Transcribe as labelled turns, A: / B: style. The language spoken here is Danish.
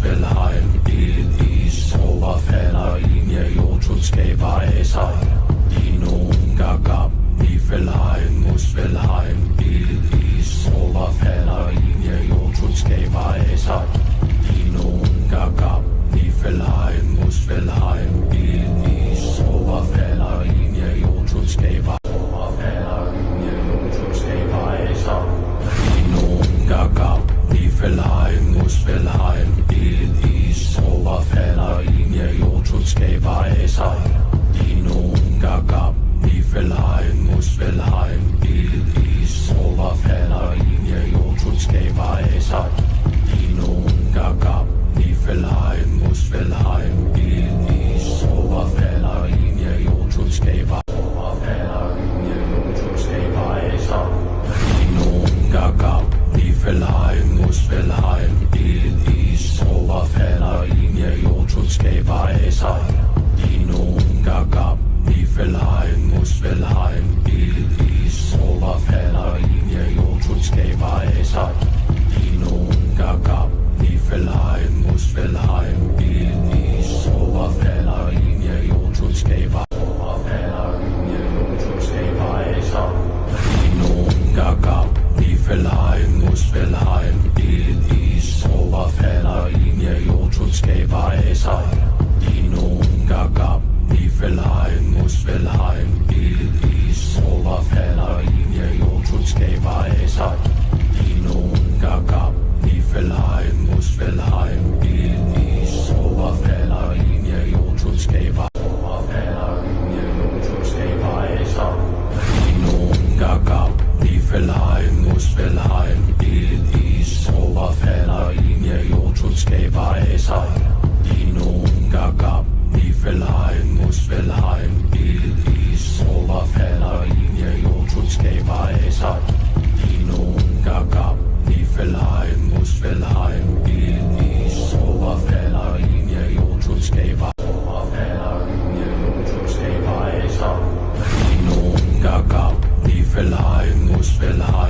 A: Muspelheim, Elis, overfalder Linje, Jotun skaber af sig. Dinoen Gagab, Niflheim, Muspelheim, Elis, overfalder Linje, Jotun skaber af sig. Dinoen Gagab, Niflheim, Muspelheim, Elis, overfalder Linje, Jotun skaber Gagab, Niflheim, Muspelheim, Elis, overfalder Linje, Jotun skaber af sig. Dinoen Gagab, Niflheim, Muspelheim, Elis, overfalder Linje, Jotun skaber af sig. Dinoen Gagab, Niflheim, Muspelheim, Elis, overfalder Linje, Jotun skaber af sig. Dinoen Gagab, Niflheim, Muspelheim, Elis, overfalder Linje, Jotun skaber af sig. Dinoen Gagab, Niflheim, Muspelheim, Elis, overfalder Linje, Jotun skaber af sig. Dinoen Gagab, Niflheim, Muspelheim, Elis, overfalder Linje, Jotun skaber af sig. Dinoen Gagab, Niflheim, Muspelheim, Elis, overfalder Linje, Jotun skaber af sig. Dinoen Gagab, Niflheim, Muspelheim, Elis, overfalder Linje, Jotun skaber af sig. Dinoen Gagab, Niflheim, Muspelheim, Elis, overfalder Linje, Jotun skaber af sig. Dinoen Gagab, Niflheim, Muspelheim, Elis, overfalder Linje, Jotun skaber af sig. Dinoen Gagab, Niflheim, Muspelheim, Elis, overfalder Linje, Jotun skaber af sig. Dinoen Gagab, Niflheim, Muspelheim, Elis, overfalder Linje, Jotun skaber af sig. Dinoen Gagab, Niflheim, Muspelheim,